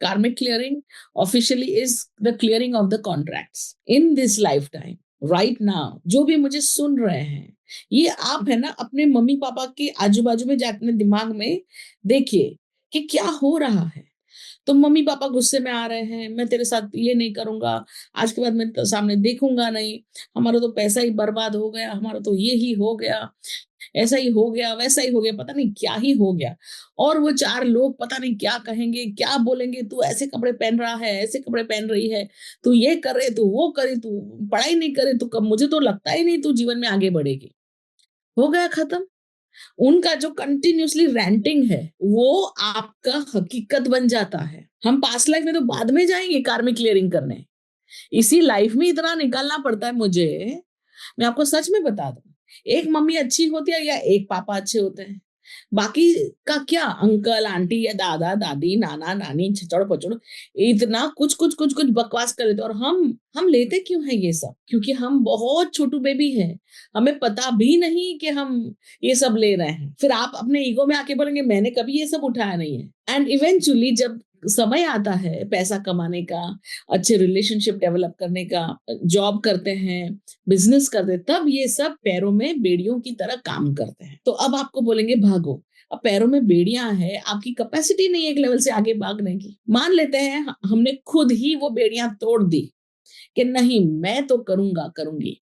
Karmic clearing officially is the clearing of the contracts in this lifetime. Right now, जो भी मुझे सुन रहे हैं, ये आप है ना अपने मम्मी पापा के आजू बाजू में जाके अपने दिमाग में देखिए कि क्या हो रहा है। तो मम्मी पापा गुस्से में आ रहे हैं, मैं तेरे साथ ये नहीं करूंगा, आज के बाद मैं तो सामने देखूंगा नहीं, हमारा तो पैसा ही बर्बाद हो गया, हमारा तो ये ही हो गया, ऐसा ही हो गया, वैसा ही हो गया, पता नहीं क्या ही हो गया। और वो चार लोग पता नहीं क्या कहेंगे, क्या बोलेंगे, तू ऐसे कपड़े पहन रहा है, ऐसे कपड़े पहन रही है, तू ये करे, तू वो करे, तू पढ़ाई नहीं करे, तू कब, मुझे तो लगता ही नहीं तू जीवन में आगे बढ़ेगी। हो गया खत्म। उनका जो कंटिन्यूअसली रैंटिंग है वो आपका हकीकत बन जाता है। हम पास्ट लाइफ में तो बाद में जाएंगे कार्मिक क्लियरिंग करने, इसी लाइफ में इतना निकालना पड़ता है मुझे। मैं आपको सच में बता दूं, एक मम्मी अच्छी होती है या एक पापा अच्छे होते हैं, बाकी का क्या, अंकल आंटी या दादा दादी नाना नानी छचड़ पचड़ इतना कुछ कुछ कुछ कुछ बकवास कर लेते। और हम लेते क्यों है ये सब? क्योंकि हम बहुत छोटू बेबी हैं, हमें पता भी नहीं कि हम ये सब ले रहे हैं। फिर आप अपने ईगो में आके बोलेंगे मैंने कभी ये सब उठाया नहीं है। एंड इवेंचुअली जब समय आता है पैसा कमाने का, अच्छे रिलेशनशिप डेवलप करने का, जॉब करते हैं, बिजनेस करते हैं, तब ये सब पैरों में बेड़ियों की तरह काम करते हैं। तो अब आपको बोलेंगे भागो। अब पैरों में बेड़ियां हैं, आपकी कैपेसिटी नहीं है एक लेवल से आगे भागने की। मान लेते हैं हमने खुद ही वो बेड़ियां तोड़ दी कि नहीं मैं तो करूंगा करूंगी,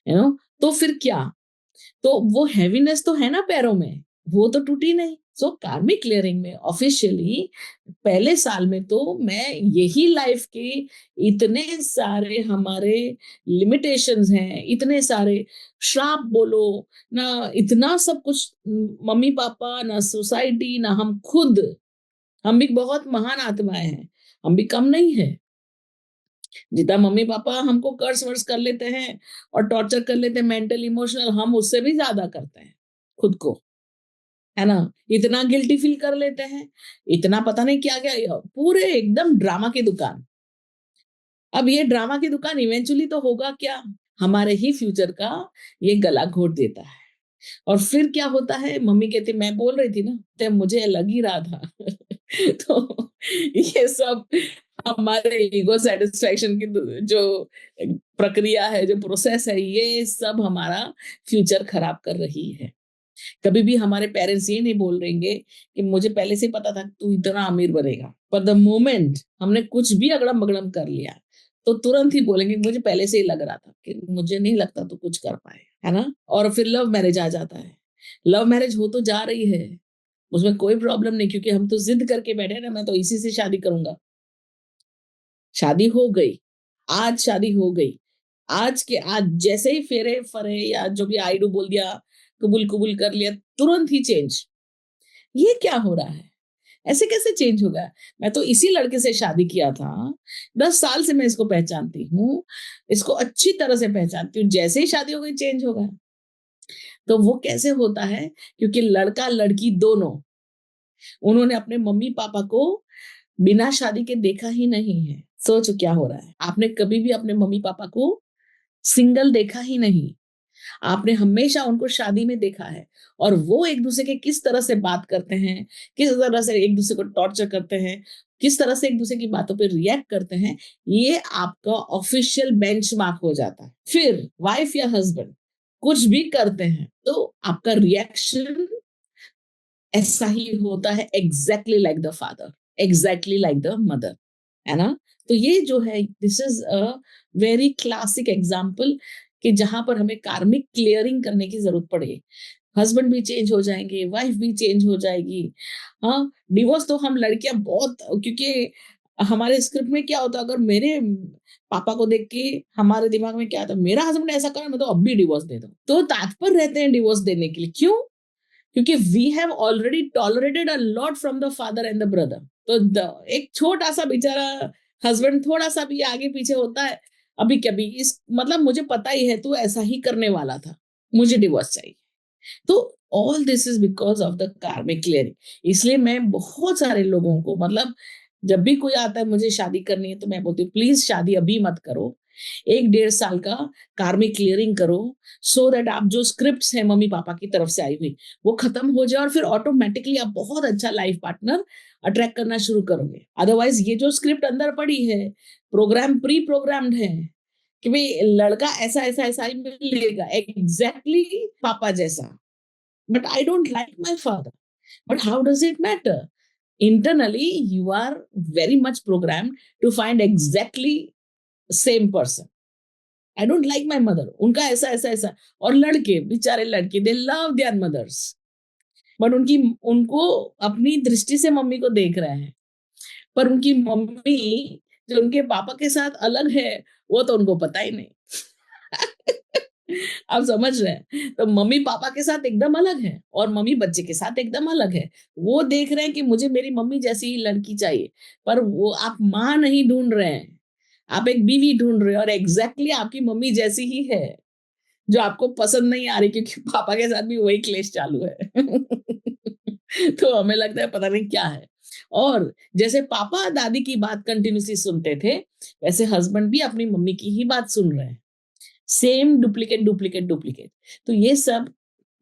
तो फिर क्या? तो वो हैवीनेस तो है ना पैरों में, वो तो टूटी नहीं। सो कार्मिक क्लियरिंग में ऑफिशियली पहले साल में तो मैं यही लाइफ के इतने सारे हमारे लिमिटेशंस हैं, इतने सारे श्राप बोलो ना, इतना सब कुछ, मम्मी पापा ना सोसाइटी ना हम खुद, हम भी बहुत महान आत्माएं हैं, हम भी कम नहीं है। जितना मम्मी पापा हमको कर्स वर्स कर लेते हैं और टॉर्चर कर लेते हैं मेंटल इमोशनल, हम उससे भी ज्यादा करते हैं खुद को, है ना? इतना गिल्टी फील कर लेते हैं, इतना पता नहीं क्या क्या, पूरे एकदम ड्रामा की दुकान। अब ये ड्रामा की दुकान इवेंचुअली तो होगा क्या, हमारे ही फ्यूचर का ये गला घोट देता है। और फिर क्या होता है, मम्मी कहती मैं बोल रही थी ना, तो मुझे लग ही रहा था तो ये सब हमारे ईगो सेटिस्फेक्शन की जो प्रक्रिया है, जो प्रोसेस है, ये सब हमारा फ्यूचर खराब कर रही है। कभी भी हमारे पेरेंट्स ये नहीं बोल रहेंगे कि मुझे पहले से पता था तू इतना अमीर बनेगा, पर द मोमेंट हमने कुछ भी अगड़म बगड़म कर लिया तो तुरंत ही बोलेंगे मुझे पहले से ही लग रहा था कि मुझे नहीं लगता तू कुछ कर पाए, है ना? और फिर लव मैरिज आ जाता है। लव मैरिज हो तो जा रही है, उसमें कोई प्रॉब्लम नहीं, क्योंकि हम तो जिद करके बैठे ना, मैं तो इसी से शादी करूंगा। शादी हो गई, आज शादी हो गई, आज के आज जैसे ही फेरे फरे या जो भी आई डू बोल दिया, कबूल कबूल कर लिया, तुरंत ही चेंज। ये क्या हो रहा है? ऐसे कैसे चेंज होगा? मैं तो इसी लड़के से शादी किया था, 10 साल से मैं इसको पहचानती हूँ, इसको अच्छी तरह से पहचानती हूँ, जैसे ही शादी हो गई चेंज होगा। तो वो कैसे होता है? क्योंकि लड़का लड़की दोनों, उन्होंने अपने मम्मी पापा को बिना शादी के देखा ही नहीं है। सोचो क्या हो रहा है। आपने कभी भी अपने मम्मी पापा को सिंगल देखा ही नहीं, आपने हमेशा उनको शादी में देखा है। और वो एक दूसरे के किस तरह से बात करते हैं, किस तरह से एक दूसरे को टॉर्चर करते हैं, किस तरह से एक दूसरे की बातों पे रिएक्ट करते हैं, ये आपका ऑफिशियल बेंचमार्क हो जाता है। फिर वाइफ या हस्बैंड कुछ भी करते हैं तो आपका रिएक्शन ऐसा ही होता है, exactly like the father, exactly like the mother, है ना? तो ये जो है, this is a very classic example कि जहां पर हमें कार्मिक क्लियरिंग करने की जरूरत पड़े। हस्बैंड भी चेंज हो जाएंगे, वाइफ भी चेंज हो जाएगी। हाँ, डिवोर्स तो हम लड़कियां बहुत, क्योंकि हमारे स्क्रिप्ट में क्या होता है, अगर मेरे पापा को देख के हमारे दिमाग में क्या आता है, मेरा हस्बैंड ऐसा करा मैं तो अब भी डिवोर्स दे दूं, तो तात्पर रहते हैं डिवोर्स देने के लिए। क्यों? क्योंकि we have already tolerated a lot from the father and the brother. तो एक छोटा सा बेचारा हस्बैंड थोड़ा सा भी आगे पीछे होता है, अभी कभी इस मतलब मुझे पता ही है तू ऐसा ही करने वाला था, मुझे डिवोर्स चाहिए। तो all this is because of the कार्मिक क्लियरिंग। इसलिए मैं बहुत सारे लोगों को, मतलब जब भी कोई आता है मुझे शादी करनी है, तो मैं बोलती हूँ प्लीज शादी अभी मत करो, 1 डेढ़ साल का कार्मिक क्लियरिंग करो, सो दैट आप जो स्क्रिप्ट्स हैं मम्मी-पापा की तरफ से आई हुई, वो खत्म हो जाए और फिर ऑटोमैटिकली आप बहुत अच्छा लाइफ पार्टनर अट्रैक्ट करना शुरू करोगे। अदरवाइज़ ये जो स्क्रिप्ट अंदर पड़ी है, प्रोग्राम प्री प्रोग्राम्ड है कि भई लड़का ऐसा, ऐसा, ऐसा ही मिलेगा, एग्ज़ैक्टली पापा जैसा। But I don't like my father. But how does it matter? Internally, you are very much programmed to find exactly same person. I don't like my mother. उनका ऐसा ऐसा ऐसा और लड़के बेचारे लड़के they love their mothers but उनकी उनको अपनी दृष्टि से मम्मी को देख रहे हैं पर उनकी मम्मी जो उनके पापा के साथ अलग है वो तो उनको पता ही नहीं। आप समझ रहे हैं? तो मम्मी पापा के साथ एकदम अलग है और मम्मी बच्चे के साथ एकदम अलग है। वो देख रहे हैं कि मुझे मेरी मम्मी जैसी ही लड़की चाहिए, पर वो आप माँ नहीं ढूँढ रहे हैं। आप एक बीवी ढूँढ रहे हो और एग्ज़ैक्टली आपकी मम्मी जैसी ही है, जो आपको पसंद नहीं आ रही क्योंकि पापा के साथ भी वही क्लेश चालू है। तो हमें लगता है पता नहीं क्या है। और जैसे पापा दादी की बात कंटिन्यूअसली सुनते थे, वैसे हस्बैंड भी अपनी मम्मी की ही बात सुन रहे हैं। Same duplicate, duplicate, duplicate. तो ये सब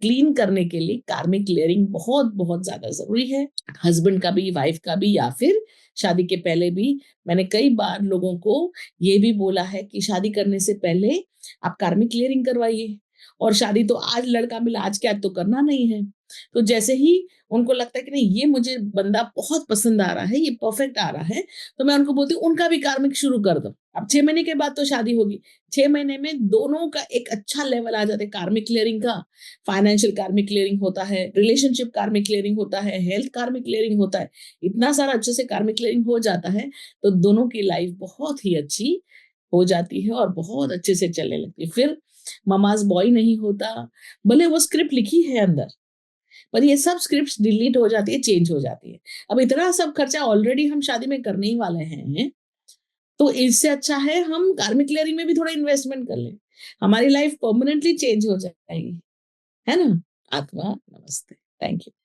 क्लीन करने के लिए कार्मिक क्लियरिंग बहुत-बहुत ज़्यादा ज़रूरी है। हस्बैंड का भी, वाइफ का भी या फिर शादी के पहले भी। मैंने कई बार लोगों को ये भी बोला है कि शादी करने से पहले आप कार्मिक क्लियरिंग करवाइए और शादी तो आज लड़का मिला, आज क्या तो करना नहीं है। तो जैसे ही उनको लगता है कि नहीं ये मुझे बंदा बहुत पसंद आ रहा है, ये परफेक्ट आ रहा है, तो मैं उनको बोलती हूँ उनका भी कार्मिक शुरू कर दो। अब 6 महीने के बाद तो शादी होगी। 6 महीने में दोनों का एक अच्छा लेवल आ जाता है कार्मिक क्लियरिंग का। फाइनेंशियल कार्मिक क्लियरिंग होता है, रिलेशनशिप कार्मिक क्लियरिंग होता है, हेल्थ कार्मिक क्लियरिंग होता है। इतना सारा अच्छे से कार्मिक क्लियरिंग हो जाता है, तो दोनों की लाइफ बहुत ही अच्छी हो जाती है और बहुत अच्छे से चलने लगती है। फिर ममाज़ बॉय नहीं होता, भले वो स्क्रिप्ट लिखी है अंदर, पर ये सब स्क्रिप्ट्स डिलीट हो जाती है, चेंज हो जाती है। अब इतना सब खर्चा ऑलरेडी हम शादी में करने ही वाले हैं, तो इससे अच्छा है हम कार्मिक क्लियरिंग में भी थोड़ा इन्वेस्टमेंट कर लें। हमारी लाइफ परमानेंटली चेंज हो जाएगी, है ना? आत्मा नमस्ते। Thank you.